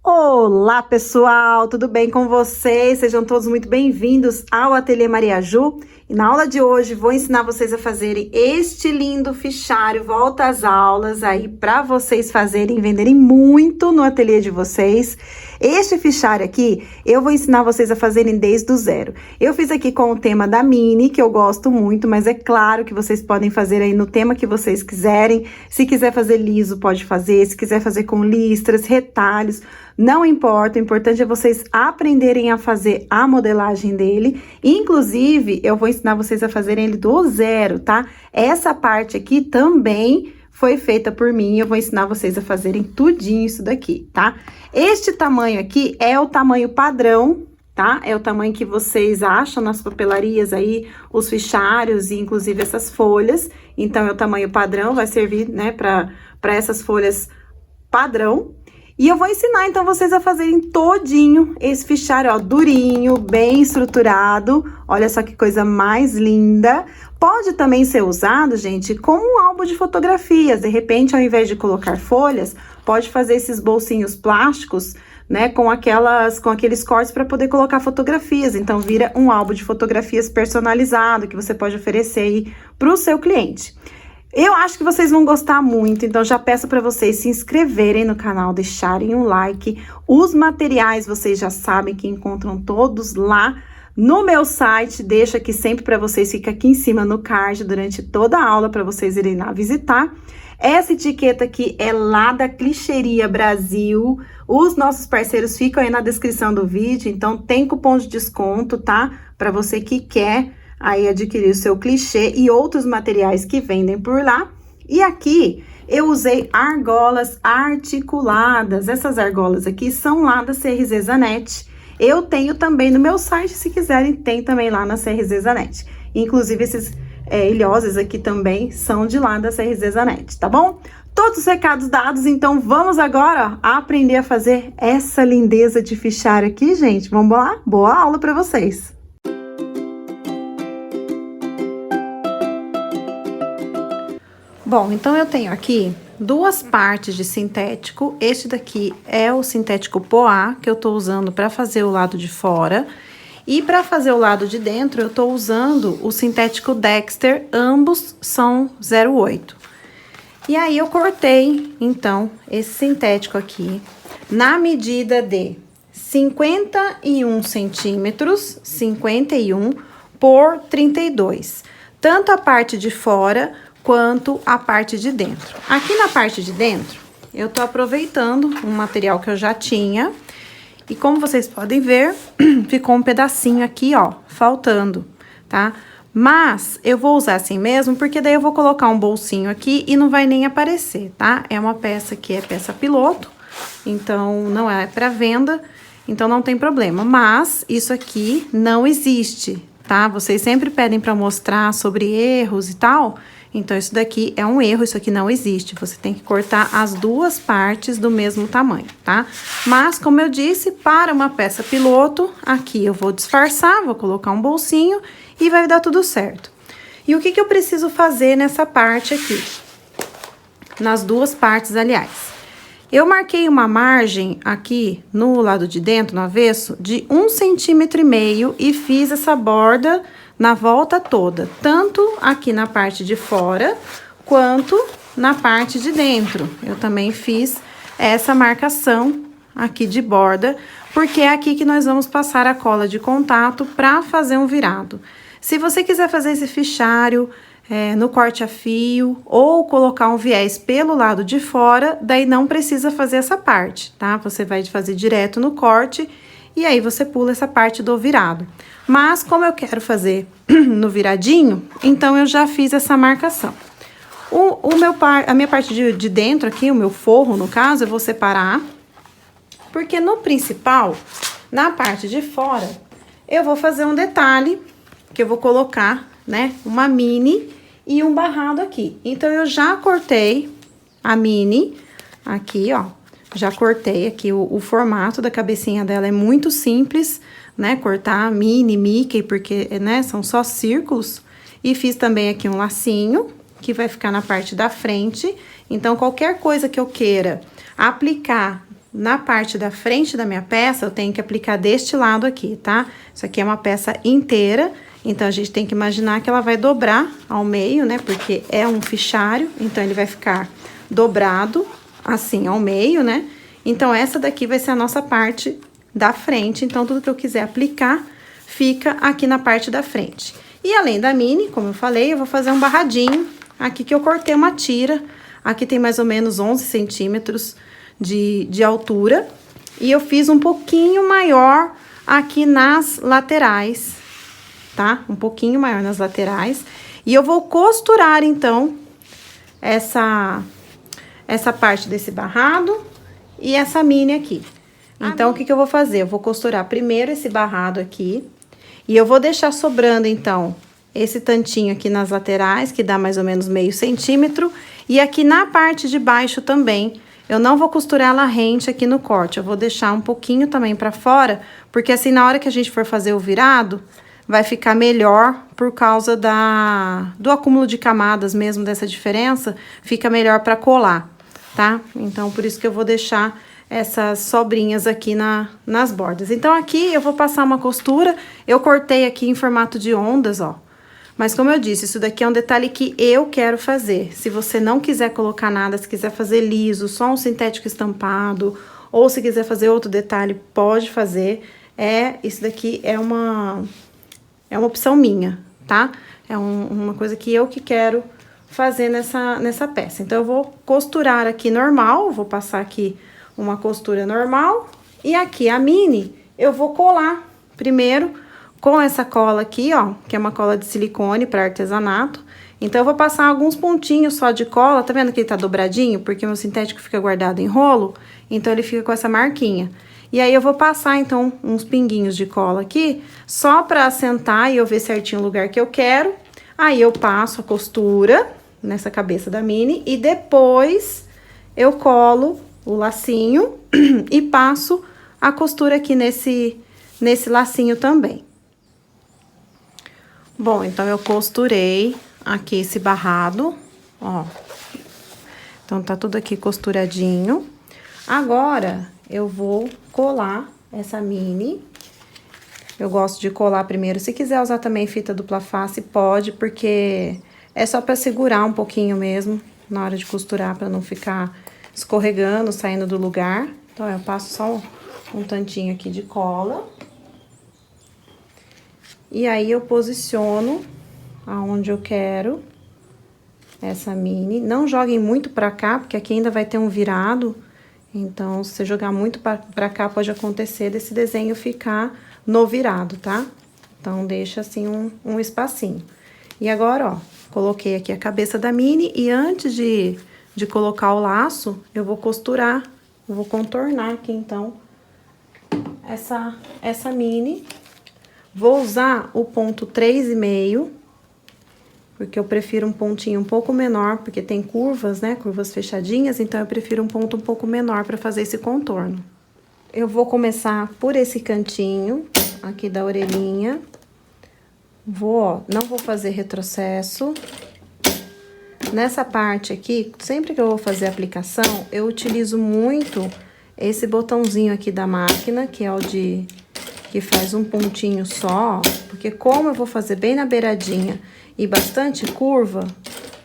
Olá, pessoal, tudo bem com vocês? Sejam todos muito bem-vindos ao Ateliê Maria Ju. E na aula de hoje vou ensinar vocês a fazerem este lindo fichário volta às aulas aí para vocês fazerem e venderem muito no ateliê de vocês. Este fichário aqui eu vou ensinar vocês a fazerem desde o zero. Eu fiz aqui com o tema da Mini, que eu gosto muito, mas é claro que vocês podem fazer aí no tema que vocês quiserem. Se quiser fazer liso, pode fazer. Se quiser fazer com listras, retalhos, não importa, o importante é vocês aprenderem a fazer a modelagem dele. Inclusive, eu vou ensinar vocês a fazerem ele do zero, tá? Essa parte aqui também foi feita por mim, eu vou ensinar vocês a fazerem tudinho isso daqui, tá? Este tamanho aqui é o tamanho padrão, tá? É o tamanho que vocês acham nas papelarias aí, os fichários e inclusive essas folhas. Então, é o tamanho padrão, vai servir, né, para essas folhas padrão. E eu vou ensinar, então, vocês a fazerem todinho esse fichário, ó, durinho, bem estruturado. Olha só que coisa mais linda. Pode também ser usado, gente, como um álbum de fotografias. De repente, ao invés de colocar folhas, pode fazer esses bolsinhos plásticos, né, com aqueles cortes para poder colocar fotografias. Então, vira um álbum de fotografias personalizado que você pode oferecer aí para o seu cliente. Eu acho que vocês vão gostar muito, então já peço para vocês se inscreverem no canal, deixarem um like. Os materiais vocês já sabem que encontram todos lá no meu site. Deixo aqui sempre para vocês, fica aqui em cima no card durante toda a aula para vocês irem lá visitar. Essa etiqueta aqui é lá da Clicheria Brasil. Os nossos parceiros ficam aí na descrição do vídeo, então tem cupom de desconto, tá? Para você que quer aí adquirir o seu clichê e outros materiais que vendem por lá. E aqui eu usei argolas articuladas. Essas argolas aqui são lá da CRZ Zanetti. Eu tenho também no meu site, se quiserem, tem também lá na CRZ Zanetti. Inclusive, esses ilhoses aqui também são de lá da CRZ Zanetti, tá bom? Todos os recados dados, então vamos agora, ó, aprender a fazer essa lindeza de fichário aqui, gente. Vamos lá? Boa aula para vocês! Bom, então eu tenho aqui duas partes de sintético. Este daqui é o sintético Poá, que eu tô usando para fazer o lado de fora. E para fazer o lado de dentro, eu tô usando o sintético Dexter, ambos são 0,8. E aí, eu cortei, então, esse sintético aqui na medida de 51 centímetros, 51 por 32. Tanto a parte de fora quanto a parte de dentro. Aqui na parte de dentro, eu tô aproveitando um material que eu já tinha. E como vocês podem ver, ficou um pedacinho aqui, ó, faltando, tá? Mas eu vou usar assim mesmo, porque daí eu vou colocar um bolsinho aqui e não vai nem aparecer, tá? É uma peça que é peça piloto, então não é para venda, então não tem problema. Mas isso aqui não existe, tá? Vocês sempre pedem para mostrar sobre erros e tal. Então, isso daqui é um erro, isso aqui não existe. Você tem que cortar as duas partes do mesmo tamanho, tá? Mas, como eu disse, para uma peça piloto, aqui eu vou disfarçar, vou colocar um bolsinho e vai dar tudo certo. E o que eu preciso fazer nessa parte aqui? Nas duas partes, aliás. Eu marquei uma margem aqui no lado de dentro, no avesso, de 1,5 centímetro e fiz essa borda na volta toda, tanto aqui na parte de fora, quanto na parte de dentro. Eu também fiz essa marcação aqui de borda, porque é aqui que nós vamos passar a cola de contato para fazer um virado. Se você quiser fazer esse fichário no corte a fio, ou colocar um viés pelo lado de fora, daí não precisa fazer essa parte, tá? Você vai fazer direto no corte, e aí você pula essa parte do virado. Mas, como eu quero fazer no viradinho, então eu já fiz essa marcação. A minha parte de dentro aqui, o meu forro, no caso, eu vou separar. Porque no principal, na parte de fora, eu vou fazer um detalhe, que eu vou colocar, né, uma mini e um barrado aqui. Então, eu já cortei a mini aqui, ó. Já cortei aqui o formato da cabecinha dela, é muito simples, né? Cortar mini, Mickey, porque, né, são só círculos. E fiz também aqui um lacinho, que vai ficar na parte da frente. Então, qualquer coisa que eu queira aplicar na parte da frente da minha peça, eu tenho que aplicar deste lado aqui, tá? Isso aqui é uma peça inteira, então a gente tem que imaginar que ela vai dobrar ao meio, né? Porque é um fichário, então ele vai ficar dobrado, assim, ao meio, né? Então, essa daqui vai ser a nossa parte da frente, então tudo que eu quiser aplicar fica aqui na parte da frente. E além da mini, como eu falei, eu vou fazer um barradinho aqui que eu cortei uma tira. Aqui tem mais ou menos 11 centímetros de altura. E eu fiz um pouquinho maior aqui nas laterais, tá? Um pouquinho maior nas laterais. E eu vou costurar, então, essa parte desse barrado e essa mini aqui. Então, o que eu vou fazer? Eu vou costurar primeiro esse barrado aqui. E eu vou deixar sobrando, então, esse tantinho aqui nas laterais, que dá mais ou menos meio centímetro. E aqui na parte de baixo também, eu não vou costurar ela rente aqui no corte. Eu vou deixar um pouquinho também pra fora, porque assim, na hora que a gente for fazer o virado, vai ficar melhor por causa do acúmulo de camadas mesmo, dessa diferença, fica melhor pra colar, tá? Então, por isso que eu vou deixar essas sobrinhas aqui nas bordas. Então, aqui eu vou passar uma costura, eu cortei aqui em formato de ondas, ó. Mas como eu disse, isso daqui é um detalhe que eu quero fazer. Se você não quiser colocar nada, se quiser fazer liso, só um sintético estampado, ou se quiser fazer outro detalhe, pode fazer. Isso daqui é uma opção minha, tá? É uma coisa que eu quero fazer nessa peça. Então, eu vou costurar aqui normal, vou passar aqui uma costura normal. E aqui a mini, eu vou colar primeiro com essa cola aqui, ó, que é uma cola de silicone para artesanato. Então, eu vou passar alguns pontinhos só de cola, tá vendo que ele tá dobradinho? Porque o meu sintético fica guardado em rolo, então ele fica com essa marquinha. E aí, eu vou passar, então, uns pinguinhos de cola aqui, só pra assentar e eu ver certinho o lugar que eu quero. Aí, eu passo a costura nessa cabeça da mini e depois eu colo o lacinho e passo a costura aqui nesse lacinho também. Bom, então, eu costurei aqui esse barrado, ó. Então, tá tudo aqui costuradinho. Agora, eu vou colar essa mini. Eu gosto de colar primeiro. Se quiser usar também fita dupla face, pode, porque é só pra segurar um pouquinho mesmo na hora de costurar, pra não ficar escorregando, saindo do lugar. Então, eu passo só um tantinho aqui de cola. E aí, eu posiciono aonde eu quero essa mini. Não joguem muito pra cá, porque aqui ainda vai ter um virado. Então, se você jogar muito pra cá, pode acontecer desse desenho ficar no virado, tá? Então, deixa assim um espacinho. E agora, ó, coloquei aqui a cabeça da mini e antes de colocar o laço, eu vou costurar, eu vou contornar aqui, então, essa mini. Vou usar o ponto 3,5, porque eu prefiro um pontinho um pouco menor, porque tem curvas, né, curvas fechadinhas, então eu prefiro um ponto um pouco menor para fazer esse contorno. Eu vou começar por esse cantinho aqui da orelhinha. Não vou fazer retrocesso. Nessa parte aqui, sempre que eu vou fazer a aplicação, eu utilizo muito esse botãozinho aqui da máquina, que é o que faz um pontinho só, porque como eu vou fazer bem na beiradinha e bastante curva,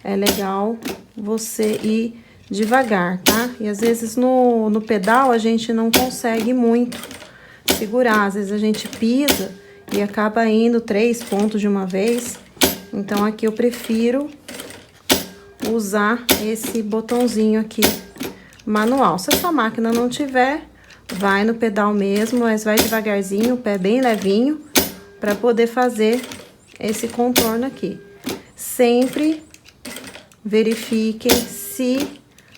é legal você ir devagar, tá? E às vezes no pedal a gente não consegue muito segurar, às vezes a gente pisa e acaba indo 3 pontos de uma vez. Então, aqui eu prefiro usar esse botãozinho aqui manual. Se a sua máquina não tiver, vai no pedal mesmo, mas vai devagarzinho, o pé bem levinho, para poder fazer esse contorno aqui. Sempre verifiquem se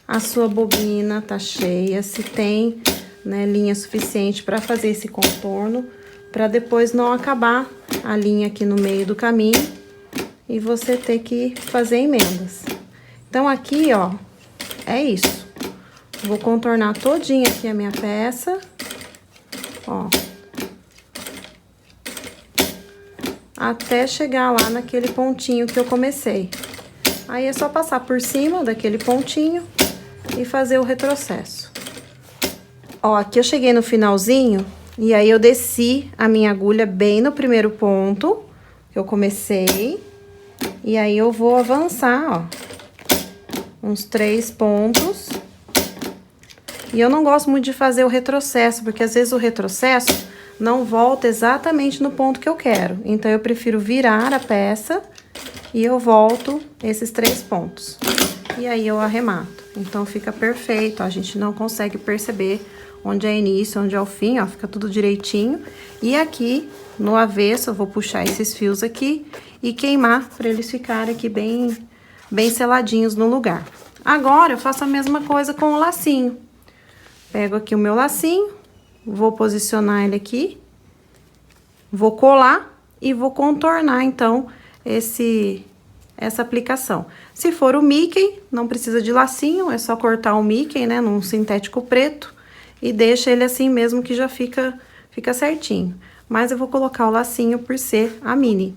a sua bobina tá cheia, se tem, né, linha suficiente para fazer esse contorno, para depois não acabar a linha aqui no meio do caminho e você ter que fazer emendas. Então, aqui, ó, é isso. Vou contornar todinha aqui a minha peça, ó, até chegar lá naquele pontinho que eu comecei. Aí, é só passar por cima daquele pontinho e fazer o retrocesso. Ó, aqui eu cheguei no finalzinho e aí eu desci a minha agulha bem no primeiro ponto que eu comecei. E aí eu vou avançar, ó, uns 3 pontos. E eu não gosto muito de fazer o retrocesso, porque às vezes o retrocesso não volta exatamente no ponto que eu quero. Então, eu prefiro virar a peça e eu volto esses 3 pontos. E aí, eu arremato. Então, fica perfeito, ó, a gente não consegue perceber onde é início, onde é o fim, ó, fica tudo direitinho. E aqui, no avesso, eu vou puxar esses fios aqui e queimar para eles ficarem aqui bem seladinhos no lugar. Agora, eu faço a mesma coisa com o lacinho. Pego aqui o meu lacinho, vou posicionar ele aqui, vou colar e vou contornar, então, essa aplicação. Se for o Mickey, não precisa de lacinho, é só cortar o Mickey, né, num sintético preto e deixa ele assim mesmo que já fica certinho. Mas eu vou colocar o lacinho por ser a Minnie.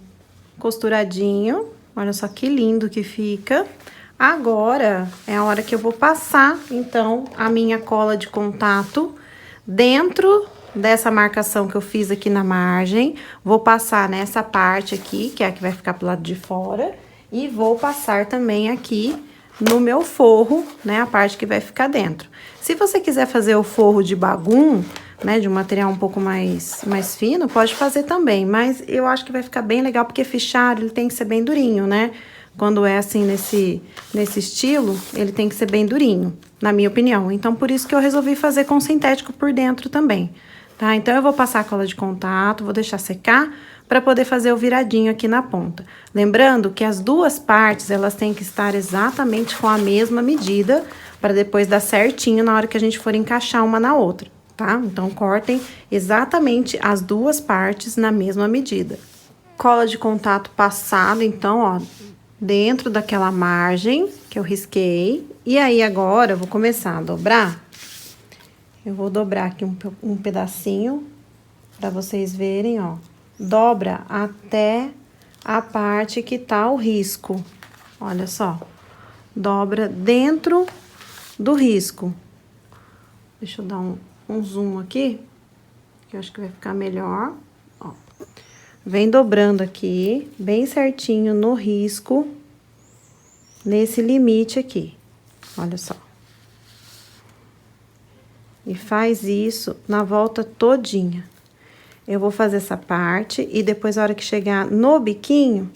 Costuradinho, olha só que lindo que fica. Agora, é a hora que eu vou passar, então, a minha cola de contato dentro dessa marcação que eu fiz aqui na margem. Vou passar nessa parte aqui, que é a que vai ficar pro lado de fora. E vou passar também aqui no meu forro, né, a parte que vai ficar dentro. Se você quiser fazer o forro de bagum, né, de um material um pouco mais fino, pode fazer também. Mas eu acho que vai ficar bem legal, porque fichário, ele tem que ser bem durinho, né? Quando é assim, nesse estilo, ele tem que ser bem durinho, na minha opinião. Então, por isso que eu resolvi fazer com sintético por dentro também, tá? Então, eu vou passar a cola de contato, vou deixar secar para poder fazer o viradinho aqui na ponta. Lembrando que as duas partes, elas têm que estar exatamente com a mesma medida, para depois dar certinho na hora que a gente for encaixar uma na outra, tá? Então, cortem exatamente as duas partes na mesma medida. Cola de contato passada, então, ó, dentro daquela margem que eu risquei. E aí, agora, eu vou começar a dobrar. Eu vou dobrar aqui um pedacinho, pra vocês verem, ó. Dobra até a parte que tá o risco. Olha só. Dobra dentro do risco. Deixa eu dar um zoom aqui, que eu acho que vai ficar melhor, ó. Vem dobrando aqui, bem certinho no risco, nesse limite aqui, olha só. E faz isso na volta todinha. Eu vou fazer essa parte e depois, a hora que chegar no biquinho,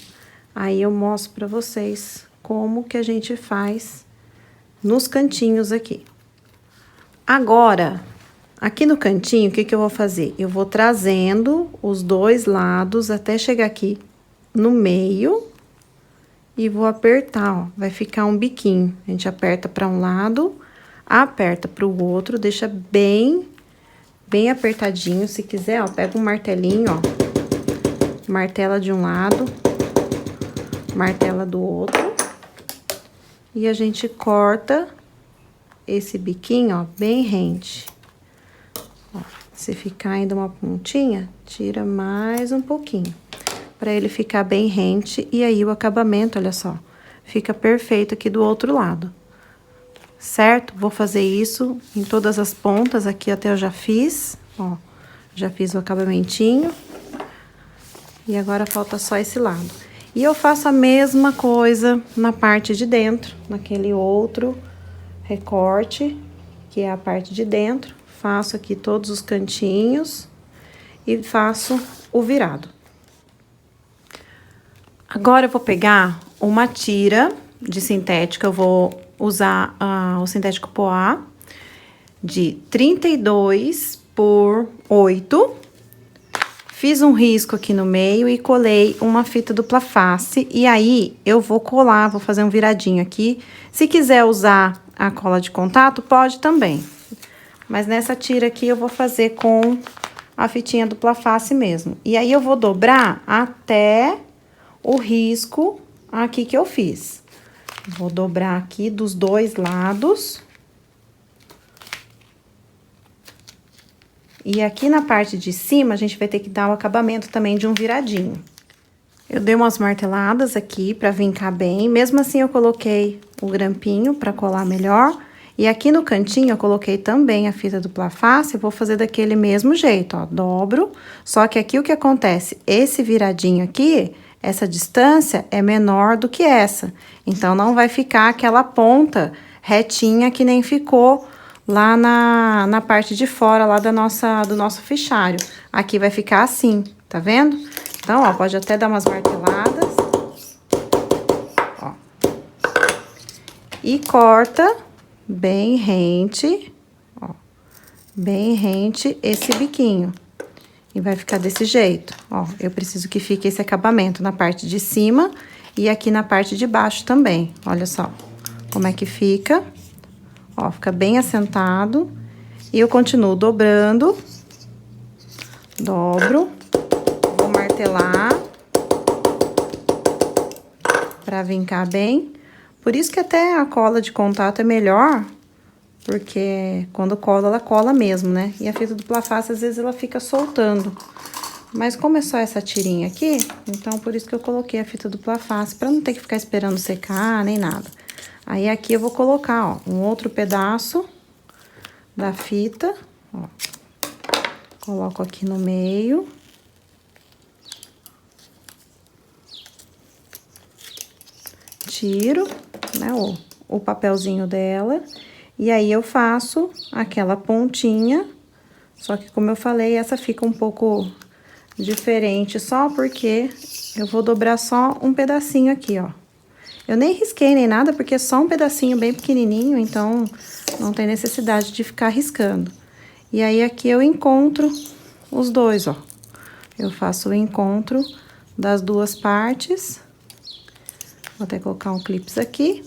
aí eu mostro pra vocês como que a gente faz nos cantinhos aqui. Agora, aqui no cantinho, o que que eu vou fazer? Eu vou trazendo os dois lados até chegar aqui no meio e vou apertar, ó. Vai ficar um biquinho. A gente aperta para um lado, aperta para o outro, deixa bem apertadinho. Se quiser, ó, pega um martelinho, ó. Martela de um lado, martela do outro. E a gente corta esse biquinho, ó, bem rente. Ó, se ficar ainda uma pontinha, tira mais um pouquinho, para ele ficar bem rente. E aí, o acabamento, olha só, fica perfeito aqui do outro lado, certo? Vou fazer isso em todas as pontas, aqui até eu já fiz, ó, já fiz o acabamentinho. E agora, falta só esse lado. E eu faço a mesma coisa na parte de dentro, naquele outro recorte, que é a parte de dentro. Faço aqui todos os cantinhos e faço o virado. Agora, eu vou pegar uma tira de sintética, eu vou usar o sintético Poá de 32 por 8. Fiz um risco aqui no meio e colei uma fita dupla face. E aí, eu vou colar, vou fazer um viradinho aqui. Se quiser usar a cola de contato, pode também. Mas nessa tira aqui, eu vou fazer com a fitinha dupla face mesmo. E aí, eu vou dobrar até o risco aqui que eu fiz. Vou dobrar aqui dos dois lados. E aqui na parte de cima, a gente vai ter que dar o acabamento também de um viradinho. Eu dei umas marteladas aqui pra vincar bem. Mesmo assim, eu coloquei o grampinho pra colar melhor. E aqui no cantinho eu coloquei também a fita dupla face, vou fazer daquele mesmo jeito, ó, dobro. Só que aqui o que acontece? Esse viradinho aqui, essa distância é menor do que essa. Então, não vai ficar aquela ponta retinha que nem ficou lá na parte de fora, lá do nosso fichário. Aqui vai ficar assim, tá vendo? Então, ó, pode até dar umas marteladas. Ó. E corta bem rente, ó, bem rente esse biquinho. E vai ficar desse jeito, ó. Eu preciso que fique esse acabamento na parte de cima e aqui na parte de baixo também. Olha só como é que fica. Ó, fica bem assentado. E eu continuo dobrando. Dobro. Vou martelar. Pra vincar bem. Por isso que até a cola de contato é melhor, porque quando cola, ela cola mesmo, né? E a fita dupla face, às vezes, ela fica soltando. Mas como é só essa tirinha aqui, então por isso que eu coloquei a fita dupla face, pra não ter que ficar esperando secar, nem nada. Aí, aqui eu vou colocar, ó, um outro pedaço da fita, ó. Coloco aqui no meio. Tiro, né, o papelzinho dela, e aí eu faço aquela pontinha, só que como eu falei, essa fica um pouco diferente, só porque eu vou dobrar só um pedacinho aqui, ó. Eu nem risquei nem nada, porque é só um pedacinho bem pequenininho, então não tem necessidade de ficar riscando. E aí, aqui eu encontro os dois, ó. Eu faço o encontro das duas partes. Vou até colocar um clips aqui.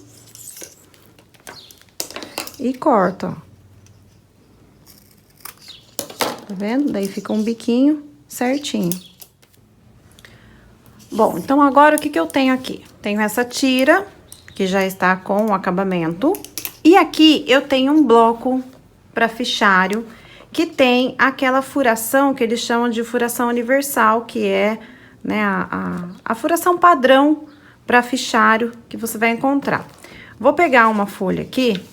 E corto, ó. Tá vendo? Daí fica um biquinho certinho. Bom, então agora o que que eu tenho aqui? Tenho essa tira, que já está com o acabamento. E aqui eu tenho um bloco para fichário, que tem aquela furação que eles chamam de furação universal, que é, né, a furação padrão para fichário que você vai encontrar. Vou pegar uma folha aqui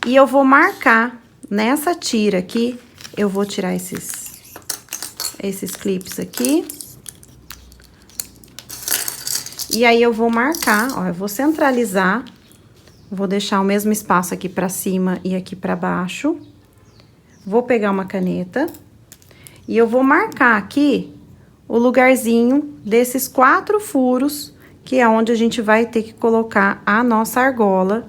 e eu vou marcar nessa tira aqui, eu vou tirar esses clips aqui. E aí, eu vou marcar, ó, eu vou centralizar, vou deixar o mesmo espaço aqui pra cima e aqui pra baixo. Vou pegar uma caneta e eu vou marcar aqui o lugarzinho desses 4 furos, que é onde a gente vai ter que colocar a nossa argola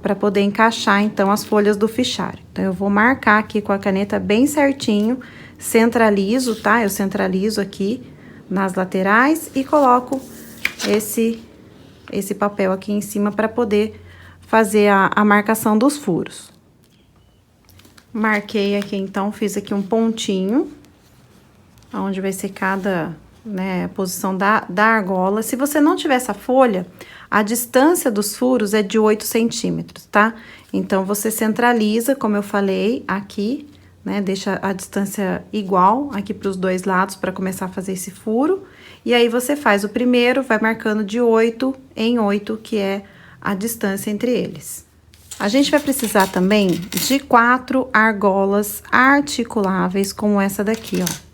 para poder encaixar, então, as folhas do fichário. Então, eu vou marcar aqui com a caneta bem certinho, centralizo, tá? Eu centralizo aqui nas laterais e coloco esse papel aqui em cima para poder fazer a marcação dos furos. Marquei aqui, então, fiz aqui um pontinho, onde vai ser cada, né, posição da argola. Se você não tiver essa folha, a distância dos furos é de 8 centímetros, tá? Então, você centraliza, como eu falei, aqui, né, deixa a distância igual aqui para os dois lados para começar a fazer esse furo. E aí, você faz o primeiro, vai marcando de 8 em 8, que é a distância entre eles. A gente vai precisar também de 4 argolas articuláveis, como essa daqui, ó.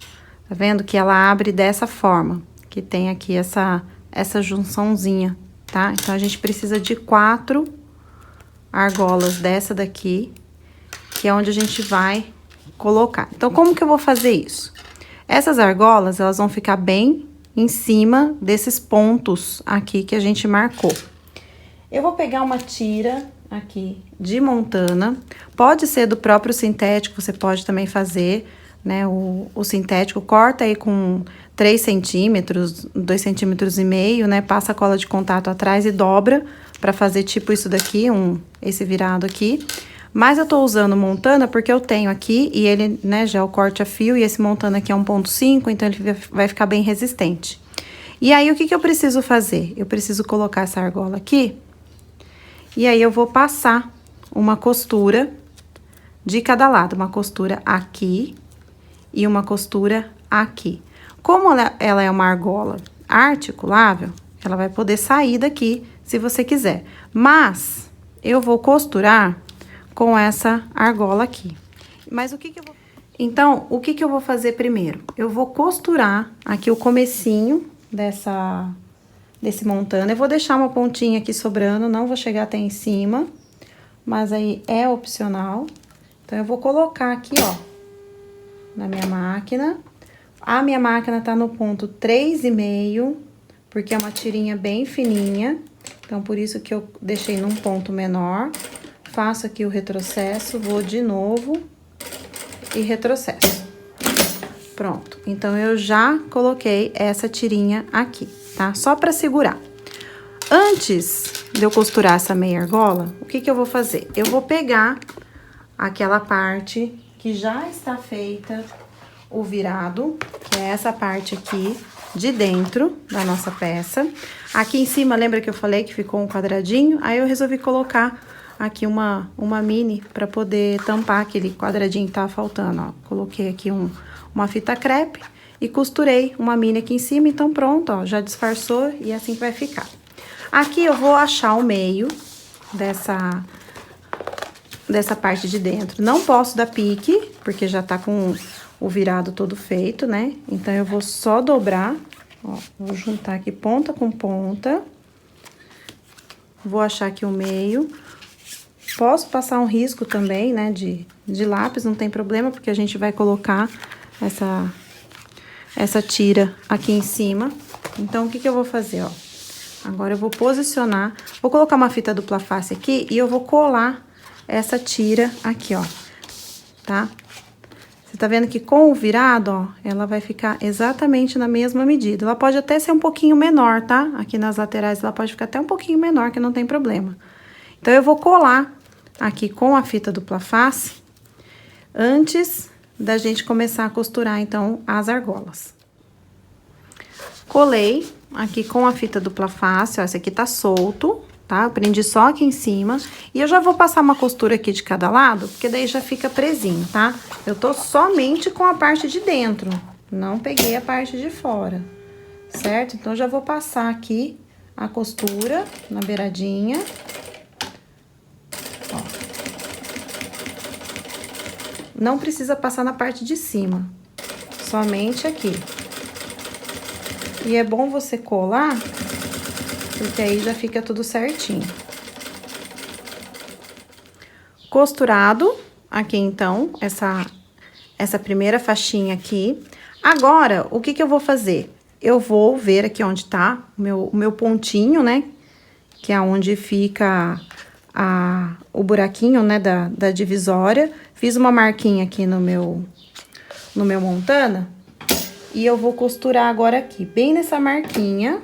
Tá vendo que ela abre dessa forma, que tem aqui essa junçãozinha, tá? Então, a gente precisa de 4 argolas dessa daqui, que é onde a gente vai colocar. Então, como que eu vou fazer isso? Essas argolas, elas vão ficar bem em cima desses pontos aqui que a gente marcou. Eu vou pegar uma tira aqui de montana, pode ser do próprio sintético, você pode também fazer, né, o sintético, corta aí com 3 centímetros, 2,5 centímetros, né, passa a cola de contato atrás e dobra pra fazer tipo isso daqui, esse virado aqui. Mas eu tô usando montana porque eu tenho aqui e ele, né, já é o corte a fio e esse montana aqui é 1,5, então ele vai ficar bem resistente. E aí, o que que eu preciso fazer? Eu preciso colocar essa argola aqui e aí eu vou passar uma costura de cada lado, uma costura aqui e uma costura aqui. Como ela é uma argola articulável, ela vai poder sair daqui se você quiser. Mas eu vou costurar com essa argola aqui. Mas o que que eu vou... Então, o que que eu vou fazer primeiro? Eu vou costurar aqui o comecinho desse montano. Eu vou deixar uma pontinha aqui sobrando, não vou chegar até em cima, mas aí é opcional. Então, eu vou colocar aqui, ó, na minha máquina. A minha máquina tá no ponto 3,5, porque é uma tirinha bem fininha. Então, por isso que eu deixei num ponto menor. Faço aqui o retrocesso, vou de novo e retrocesso. Pronto. Então, eu já coloquei essa tirinha aqui, tá? Só pra segurar. Antes de eu costurar essa meia argola, o que que eu vou fazer? Eu vou pegar aquela parte que já está feita o virado, que é essa parte aqui de dentro da nossa peça. Aqui em cima, lembra que eu falei que ficou um quadradinho? Aí eu resolvi colocar aqui uma mini para poder tampar aquele quadradinho que tava faltando, ó. Coloquei aqui uma fita crepe e costurei uma mini aqui em cima, então pronto, ó, já disfarçou e é assim que vai ficar. Aqui eu vou achar o meio dessa parte de dentro. Não posso dar pique, porque já tá com o virado todo feito, né? Então, eu vou só dobrar, ó, vou juntar aqui ponta com ponta. Vou achar aqui o meio. Posso passar um risco também, né, de lápis, não tem problema, porque a gente vai colocar essa tira aqui em cima. Então, o que que eu vou fazer, ó? Agora, eu vou posicionar, vou colocar uma fita dupla face aqui e eu vou colar essa tira aqui, ó, tá? Você tá vendo que com o virado, ó, ela vai ficar exatamente na mesma medida. Ela pode até ser um pouquinho menor, tá? Aqui nas laterais ela pode ficar até um pouquinho menor, que não tem problema. Então, eu vou colar aqui com a fita dupla face antes da gente começar a costurar, então, as argolas. Colei aqui com a fita dupla face, ó, esse aqui tá solto, tá? Eu prendi só aqui em cima. E eu já vou passar uma costura aqui de cada lado, porque daí já fica presinho, tá? Eu tô somente com a parte de dentro, não peguei a parte de fora, certo? Então, já vou passar aqui a costura na beiradinha. Ó. Não precisa passar na parte de cima, somente aqui. E é bom você colar, porque aí já fica tudo certinho. Costurado aqui, então, essa primeira faixinha aqui. Agora, o que que eu vou fazer? Eu vou ver aqui onde tá o meu pontinho, né? Que é onde fica o buraquinho, né, da divisória. Fiz uma marquinha aqui no meu montana. E eu vou costurar agora aqui, bem nessa marquinha.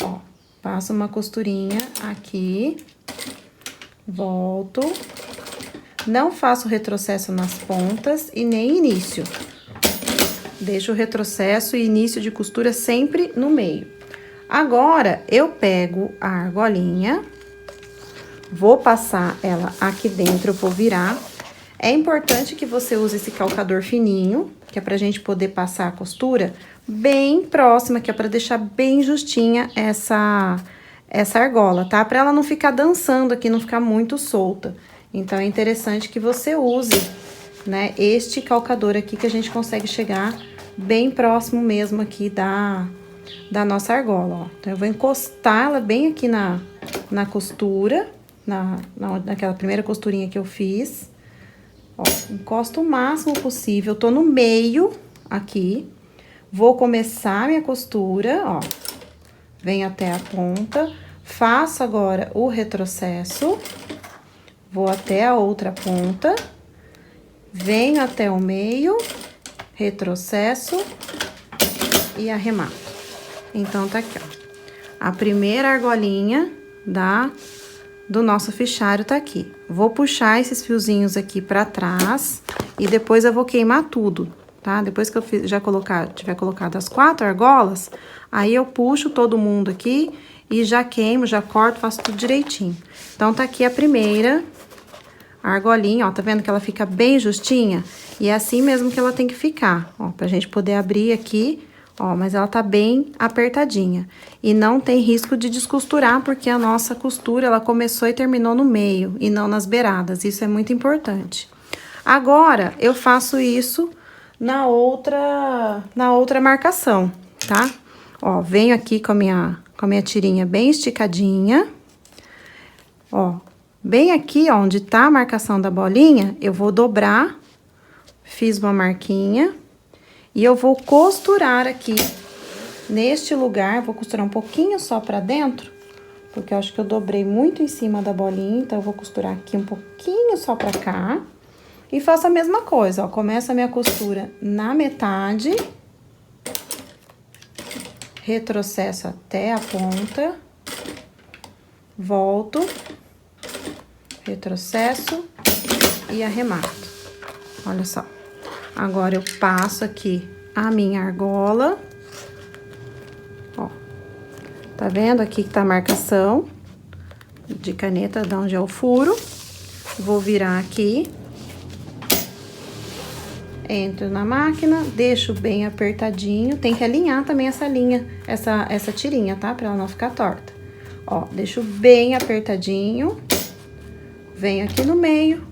Ó, passo uma costurinha aqui. Volto. Não faço retrocesso nas pontas e nem início. Deixo o retrocesso e início de costura sempre no meio. Agora, eu pego a argolinha, vou passar ela aqui dentro, eu vou virar. É importante que você use esse calcador fininho, que é pra gente poder passar a costura bem próxima, que é pra deixar bem justinha essa argola, tá? Pra ela não ficar dançando aqui, não ficar muito solta. Então, é interessante que você use, né, este calcador aqui, que a gente consegue chegar bem próximo mesmo aqui da nossa argola, ó. Então, eu vou encostar ela bem aqui na costura, naquela primeira costurinha que eu fiz. Ó, encosto o máximo possível, tô no meio aqui. Vou começar minha costura, ó. Venho até a ponta, faço agora o retrocesso. Vou até a outra ponta, venho até o meio, retrocesso e arremato. Então, tá aqui, ó. A primeira argolinha do nosso fichário tá aqui. Vou puxar esses fiozinhos aqui pra trás e depois eu vou queimar tudo, tá? Depois que eu tiver colocado as 4 argolas, aí eu puxo todo mundo aqui e já queimo, já corto, faço tudo direitinho. Então, tá aqui a primeira argolinha, ó, tá vendo que ela fica bem justinha? E é assim mesmo que ela tem que ficar, ó, pra gente poder abrir aqui Ó, mas ela tá bem apertadinha. E não tem risco de descosturar, porque a nossa costura, ela começou e terminou no meio, e não nas beiradas. Isso é muito importante. Agora, eu faço isso na outra marcação, tá? Ó, venho aqui com a minha tirinha bem esticadinha. Ó, bem aqui, ó, onde tá a marcação da bolinha, eu vou dobrar, fiz uma marquinha, e eu vou costurar aqui, neste lugar, vou costurar um pouquinho só pra dentro, porque eu acho que eu dobrei muito em cima da bolinha, então eu vou costurar aqui um pouquinho só pra cá. E faço a mesma coisa, ó, começo a minha costura na metade, retrocesso até a ponta, volto, retrocesso e arremato. Olha só. Agora, eu passo aqui a minha argola. Ó. Tá vendo aqui que tá a marcação de caneta, de onde é o furo. Vou virar aqui. Entro na máquina, deixo bem apertadinho. Tem que alinhar também essa linha, essa tirinha, tá? Pra ela não ficar torta. Ó, deixo bem apertadinho. Venho aqui no meio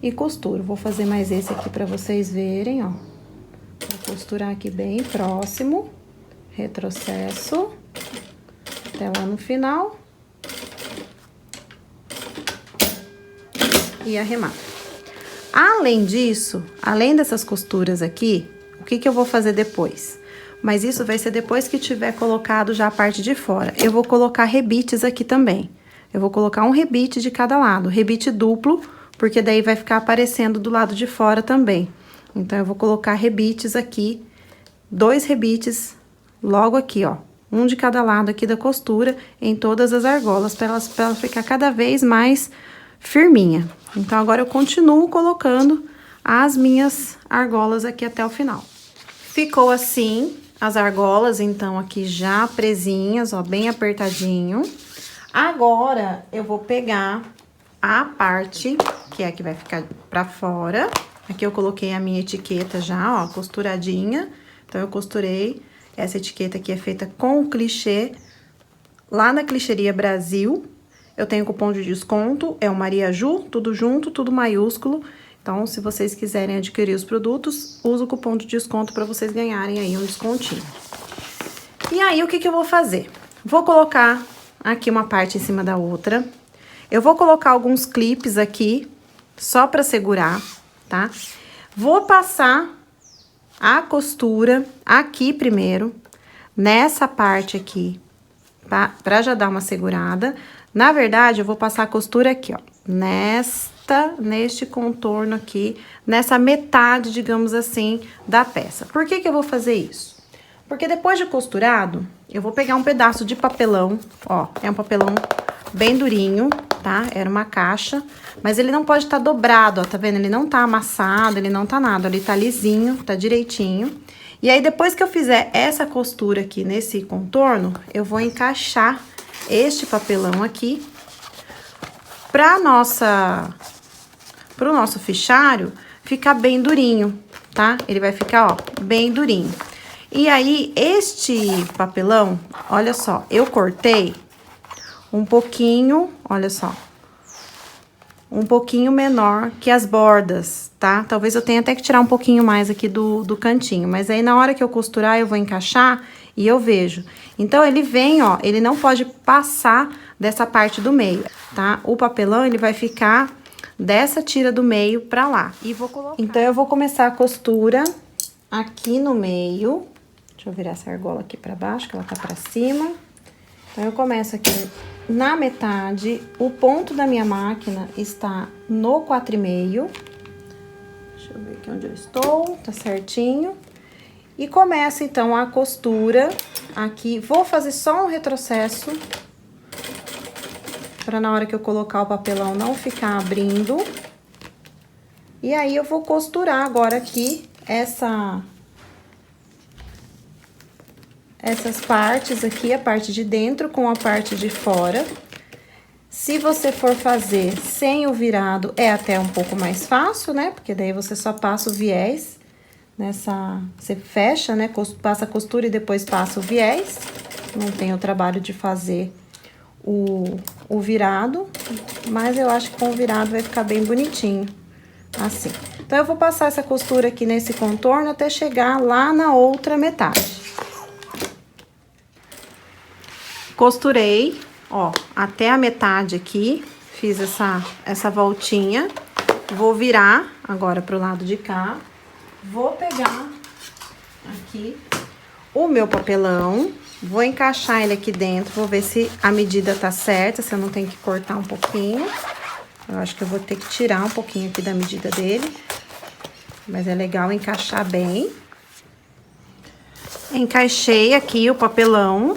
e costuro. Vou fazer mais esse aqui pra vocês verem, ó. Vou costurar aqui bem próximo. Retrocesso. Até lá no final. E arremato. Além disso, além dessas costuras aqui, o que eu vou fazer depois? Mas isso vai ser depois que tiver colocado já a parte de fora. Eu vou colocar rebites aqui também. Eu vou colocar um rebite de cada lado, rebite duplo, porque daí vai ficar aparecendo do lado de fora também. Então, eu vou colocar rebites aqui, 2 rebites logo aqui, ó. Um de cada lado aqui da costura, em todas as argolas, pra ela ficar cada vez mais firminha. Então, agora eu continuo colocando as minhas argolas aqui até o final. Ficou assim as argolas, então, aqui já presinhas, ó, bem apertadinho. Agora, eu vou pegar a parte, que é a que vai ficar pra fora. Aqui eu coloquei a minha etiqueta já, ó, costuradinha. Então, eu costurei. Essa etiqueta aqui é feita com clichê, lá na Clichêria Brasil. Eu tenho cupom de desconto, é o Maria Ju, tudo junto, tudo maiúsculo. Então, se vocês quiserem adquirir os produtos, usa o cupom de desconto para vocês ganharem aí um descontinho. E aí, o que eu vou fazer? Vou colocar aqui uma parte em cima da outra. Eu vou colocar alguns clipes aqui, só para segurar, tá? Vou passar a costura aqui primeiro, nessa parte aqui, pra já dar uma segurada. Na verdade, eu vou passar a costura aqui, ó, neste contorno aqui, nessa metade, digamos assim, da peça. Por que eu vou fazer isso? Porque depois de costurado, eu vou pegar um pedaço de papelão, ó, é um papelão bem durinho, tá? Era uma caixa, mas ele não pode estar dobrado, ó, tá vendo? Ele não tá amassado, ele não tá nada, ele tá lisinho, tá direitinho. E aí, depois que eu fizer essa costura aqui nesse contorno, eu vou encaixar este papelão aqui pro nosso fichário ficar bem durinho, tá? Ele vai ficar, ó, bem durinho. E aí, este papelão, olha só, eu cortei um pouquinho, olha só, um pouquinho menor que as bordas, tá? Talvez eu tenha até que tirar um pouquinho mais aqui do cantinho, mas aí na hora que eu costurar, eu vou encaixar e eu vejo. Então, ele vem, ó, ele não pode passar dessa parte do meio, tá? O papelão, ele vai ficar dessa tira do meio pra lá. E vou colocar. Então, eu vou começar a costura aqui no meio. Deixa eu virar essa argola aqui pra baixo, que ela tá pra cima. Então, eu começo aqui na metade. O ponto da minha máquina está no 4,5. Deixa eu ver aqui onde eu estou, tá certinho. E começo, então, a costura aqui. Vou fazer só um retrocesso, pra na hora que eu colocar o papelão não ficar abrindo. E aí, eu vou costurar agora aqui essas partes aqui, a parte de dentro com a parte de fora. Se você for fazer sem o virado, é até um pouco mais fácil, né? Porque daí você só passa o viés, você fecha, né? Passa a costura e depois passa o viés. Não tem o trabalho de fazer o virado, mas eu acho que com o virado vai ficar bem bonitinho, assim. Então, eu vou passar essa costura aqui nesse contorno até chegar lá na outra metade. Costurei, ó, até a metade aqui, fiz essa voltinha. Vou virar agora pro lado de cá. Vou pegar aqui o meu papelão, vou encaixar ele aqui dentro, vou ver se a medida tá certa, se eu não tenho que cortar um pouquinho. Eu acho que eu vou ter que tirar um pouquinho aqui da medida dele, mas é legal encaixar bem. Encaixei aqui o papelão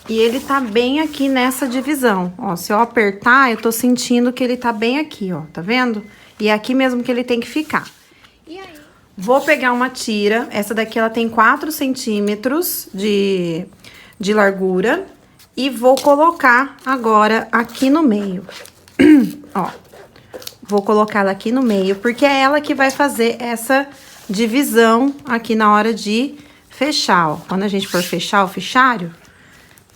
e ele tá bem aqui nessa divisão. Ó, se eu apertar, eu tô sentindo que ele tá bem aqui, ó, tá vendo? E é aqui mesmo que ele tem que ficar. E aí? Vou pegar uma tira, essa daqui ela tem 4 centímetros de largura, e vou colocar agora aqui no meio. Ó, vou colocar ela aqui no meio, porque é ela que vai fazer essa divisão aqui na hora de fechar, ó. Quando a gente for fechar o fichário,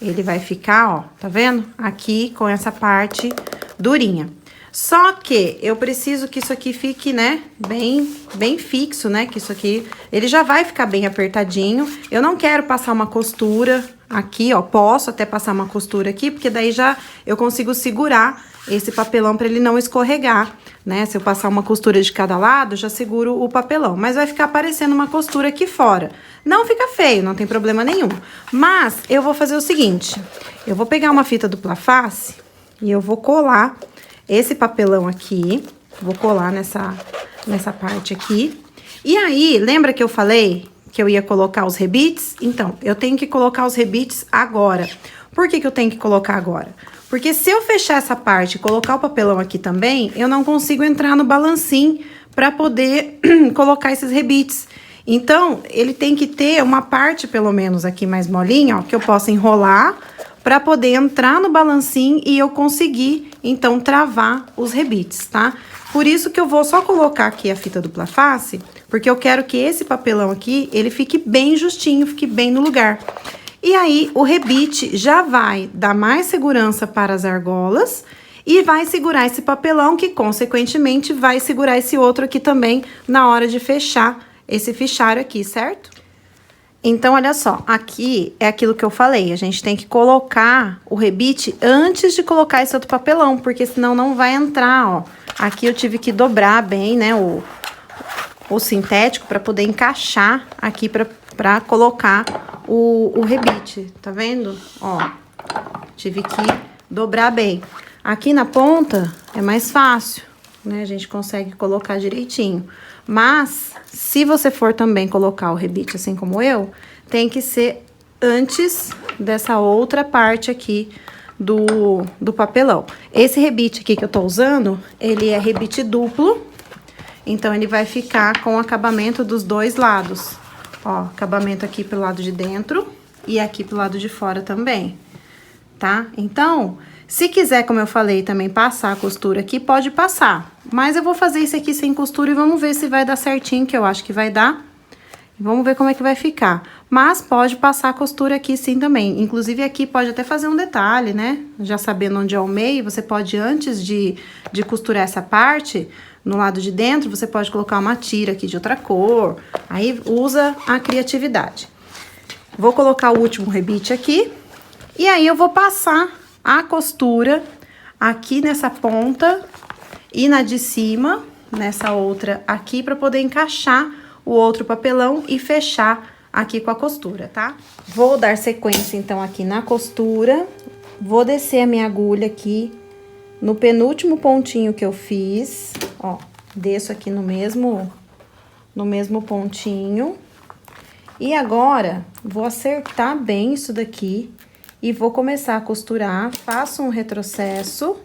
ele vai ficar, ó, tá vendo? Aqui com essa parte durinha. Só que eu preciso que isso aqui fique, né, bem fixo, né, que isso aqui, ele já vai ficar bem apertadinho. Eu não quero passar uma costura aqui, ó, posso até passar uma costura aqui, porque daí já eu consigo segurar esse papelão para ele não escorregar, né? Se eu passar uma costura de cada lado, já seguro o papelão, mas vai ficar aparecendo uma costura aqui fora. Não fica feio, não tem problema nenhum. Mas eu vou fazer o seguinte, eu vou pegar uma fita dupla face e eu vou colar esse papelão aqui, vou colar nessa parte aqui. E aí, lembra que eu falei que eu ia colocar os rebites? Então, eu tenho que colocar os rebites agora. Por que eu tenho que colocar agora? Porque se eu fechar essa parte e colocar o papelão aqui também, eu não consigo entrar no balancim para poder colocar esses rebites. Então, ele tem que ter uma parte, pelo menos, aqui mais molinha, ó, que eu possa enrolar para poder entrar no balancim e eu conseguir, então, travar os rebites, tá? Por isso que eu vou só colocar aqui a fita dupla face, porque eu quero que esse papelão aqui, ele fique bem justinho, fique bem no lugar. E aí, o rebite já vai dar mais segurança para as argolas e vai segurar esse papelão que, consequentemente, vai segurar esse outro aqui também na hora de fechar esse fichário aqui, certo? Então, olha só, aqui é aquilo que eu falei, a gente tem que colocar o rebite antes de colocar esse outro papelão, porque senão não vai entrar, ó. Aqui eu tive que dobrar bem, né, o sintético para poder encaixar aqui para colocar o rebite, tá vendo? Ó, tive que dobrar bem. Aqui na ponta é mais fácil, né, a gente consegue colocar direitinho. Mas, se você for também colocar o rebite assim como eu, tem que ser antes dessa outra parte aqui do papelão. Esse rebite aqui que eu tô usando, ele é rebite duplo, então ele vai ficar com o acabamento dos dois lados. Ó, acabamento aqui pro lado de dentro e aqui pro lado de fora também, tá? Então, se quiser, como eu falei, também passar a costura aqui, pode passar. Mas eu vou fazer isso aqui sem costura e vamos ver se vai dar certinho, que eu acho que vai dar. Vamos ver como é que vai ficar. Mas pode passar a costura aqui sim também. Inclusive aqui pode até fazer um detalhe, né? Já sabendo onde é o meio, você pode, antes de costurar essa parte, no lado de dentro, você pode colocar uma tira aqui de outra cor. Aí usa a criatividade. Vou colocar o último rebite aqui. E aí eu vou passar a costura aqui nessa ponta e na de cima, nessa outra aqui, para poder encaixar o outro papelão e fechar aqui com a costura, tá? Vou dar sequência, então, aqui na costura. Vou descer a minha agulha aqui no penúltimo pontinho que eu fiz, ó. Desço aqui no mesmo pontinho. E agora, vou acertar bem isso daqui e vou começar a costurar. Faço um retrocesso.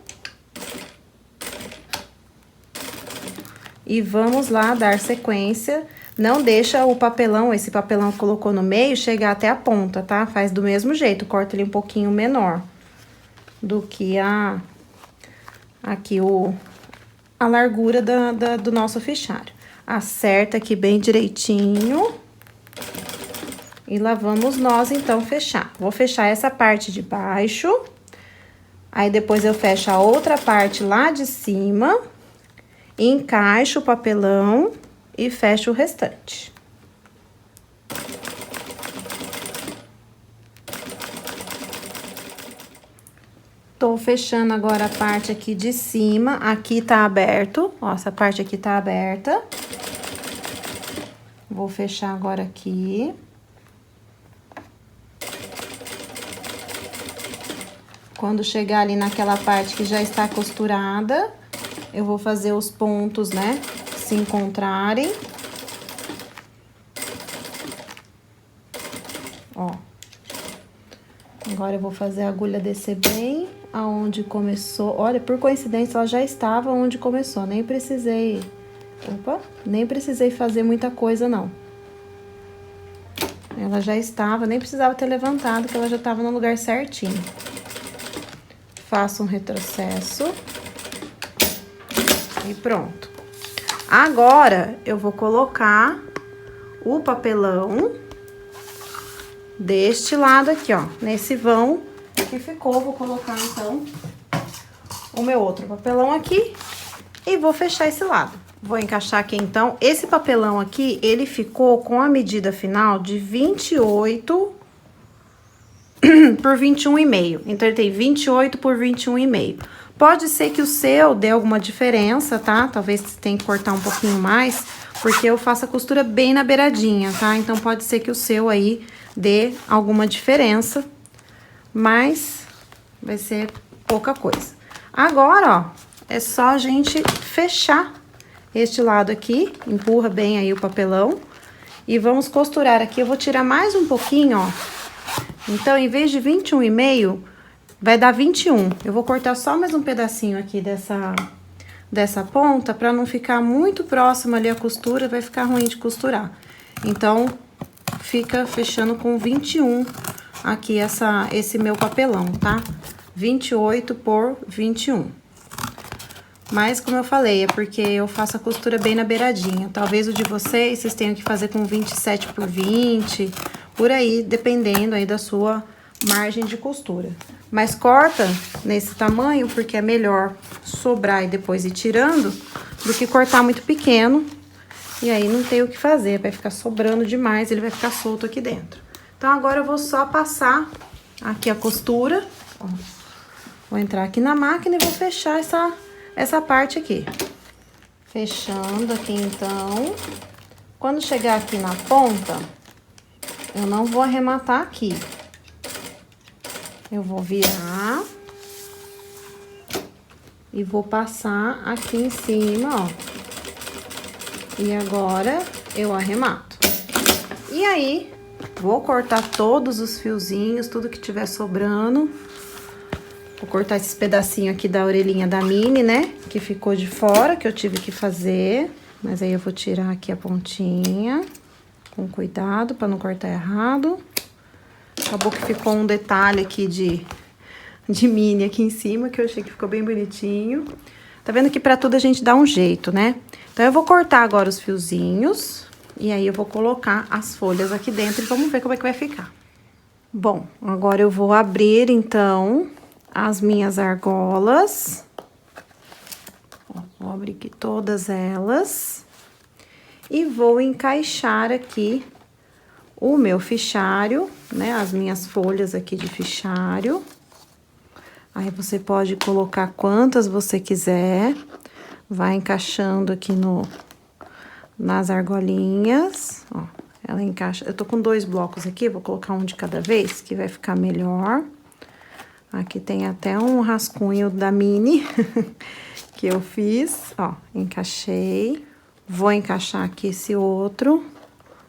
E vamos lá dar sequência. Não deixa o papelão, esse papelão que colocou no meio, chegar até a ponta, tá? Faz do mesmo jeito, corta ele um pouquinho menor do que aqui a largura do nosso fichário. Acerta aqui bem direitinho. E lá vamos nós, então, fechar. Vou fechar essa parte de baixo. Aí, depois eu fecho a outra parte lá de cima. Encaixo o papelão e fecho o restante. Tô fechando agora a parte aqui de cima. Aqui tá aberto, ó, essa parte aqui tá aberta. Vou fechar agora aqui. Quando chegar ali naquela parte que já está costurada, eu vou fazer os pontos, né, se encontrarem. Ó. Agora eu vou fazer a agulha descer bem aonde começou. Olha, por coincidência, ela já estava onde começou. Nem precisei... Opa! Nem precisei fazer muita coisa, não. Ela já estava, nem precisava ter levantado, que ela já estava no lugar certinho. Faço um retrocesso. E pronto. Agora, eu vou colocar o papelão deste lado aqui, ó. Nesse vão que ficou, vou colocar, então, o meu outro papelão aqui e vou fechar esse lado. Vou encaixar aqui, então, esse papelão aqui, ele ficou com a medida final de 28 por 21,5. Então, ele tem 28 por 21,5. Pode ser que o seu dê alguma diferença, tá? Talvez você tenha que cortar um pouquinho mais, porque eu faço a costura bem na beiradinha, tá? Então, pode ser que o seu aí dê alguma diferença, mas vai ser pouca coisa. Agora, ó, é só a gente fechar este lado aqui, empurra bem aí o papelão e vamos costurar aqui. Eu vou tirar mais um pouquinho, ó. Então, em vez de 21,5, vai dar 21. Eu vou cortar só mais um pedacinho aqui dessa ponta, pra não ficar muito próximo ali a costura, vai ficar ruim de costurar. Então, fica fechando com 21 aqui esse meu papelão, tá? 28 por 21. Mas, como eu falei, é porque eu faço a costura bem na beiradinha. Talvez o de vocês tenham que fazer com 27 por 20, por aí, dependendo aí da sua margem de costura. Mas corta nesse tamanho, porque é melhor sobrar e depois ir tirando, do que cortar muito pequeno. E aí, não tem o que fazer, vai ficar sobrando demais, ele vai ficar solto aqui dentro. Então, agora eu vou só passar aqui a costura, ó. Vou entrar aqui na máquina e vou fechar essa parte aqui. Fechando aqui, então. Quando chegar aqui na ponta, eu não vou arrematar aqui. Eu vou virar e vou passar aqui em cima, ó. E agora, eu arremato. E aí, vou cortar todos os fiozinhos, tudo que tiver sobrando. Vou cortar esses pedacinhos aqui da orelhinha da Mini, né? Que ficou de fora, que eu tive que fazer. Mas aí, eu vou tirar aqui a pontinha. Com cuidado, pra não cortar errado. Acabou que ficou um detalhe aqui de Mini aqui em cima, que eu achei que ficou bem bonitinho. Tá vendo que pra tudo a gente dá um jeito, né? Então, eu vou cortar agora os fiozinhos. E aí, eu vou colocar as folhas aqui dentro e vamos ver como é que vai ficar. Bom, agora eu vou abrir, então, as minhas argolas. Ó, vou abrir aqui todas elas. E vou encaixar aqui o meu fichário, né? As minhas folhas aqui de fichário. Aí, você pode colocar quantas você quiser. Vai encaixando aqui nas argolinhas, ó. Ela encaixa... Eu tô com 2 blocos aqui, vou colocar um de cada vez, que vai ficar melhor. Aqui tem até um rascunho da Mini, que eu fiz, ó. Encaixei. Vou encaixar aqui esse outro.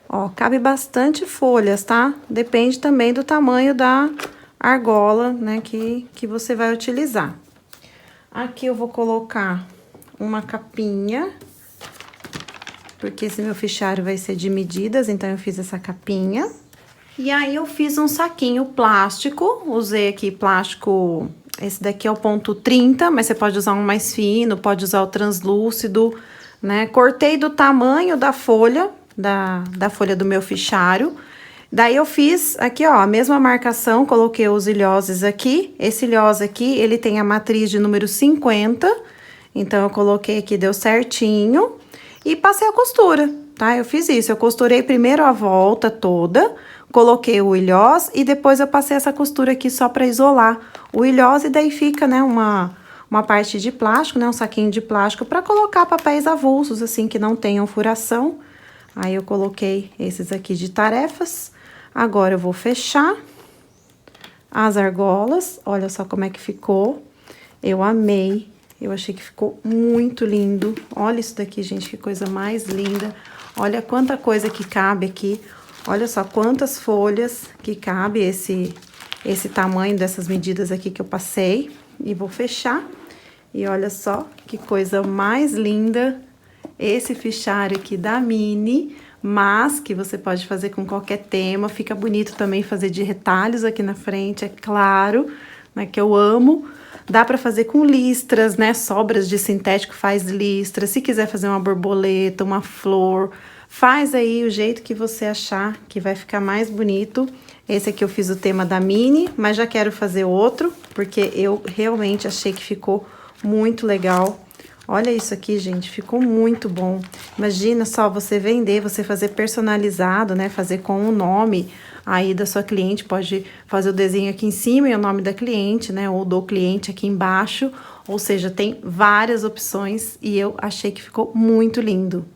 Ó, cabe bastante folhas, tá? Depende também do tamanho da argola, né, que você vai utilizar. Aqui eu vou colocar uma capinha, porque esse meu fichário vai ser de medidas, então eu fiz essa capinha. E aí, eu fiz um saquinho plástico, usei aqui plástico, esse daqui é o ponto 30, mas você pode usar um mais fino, pode usar o translúcido, né? Cortei do tamanho da folha, da folha do meu fichário. Daí eu fiz aqui, ó, a mesma marcação, coloquei os ilhoses aqui. Esse ilhós aqui, ele tem a matriz de número 50, então eu coloquei aqui, deu certinho. E passei a costura, tá? Eu fiz isso, eu costurei primeiro a volta toda, coloquei o ilhós e depois eu passei essa costura aqui só pra isolar o ilhós e daí fica, né, uma parte de plástico, né, um saquinho de plástico pra colocar papéis avulsos, assim, que não tenham furação. Aí eu coloquei esses aqui de tarefas. Agora eu vou fechar as argolas, olha só como é que ficou. Eu amei, eu achei que ficou muito lindo. Olha isso daqui, gente, que coisa mais linda. Olha quanta coisa que cabe aqui. Olha só quantas folhas que cabe esse tamanho dessas medidas aqui que eu passei. E vou fechar. E olha só que coisa mais linda. Esse fichário aqui da Mini, mas que você pode fazer com qualquer tema. Fica bonito também fazer de retalhos aqui na frente, é claro, né, que eu amo. Dá pra fazer com listras, né, sobras de sintético faz listra. Se quiser fazer uma borboleta, uma flor, faz aí o jeito que você achar que vai ficar mais bonito. Esse aqui eu fiz o tema da Mini, mas já quero fazer outro, porque eu realmente achei que ficou muito legal. Olha isso aqui, gente, ficou muito bom. Imagina só você vender, você fazer personalizado, né? Fazer com o nome aí da sua cliente. Pode fazer o desenho aqui em cima e o nome da cliente, né? Ou do cliente aqui embaixo. Ou seja, tem várias opções e eu achei que ficou muito lindo.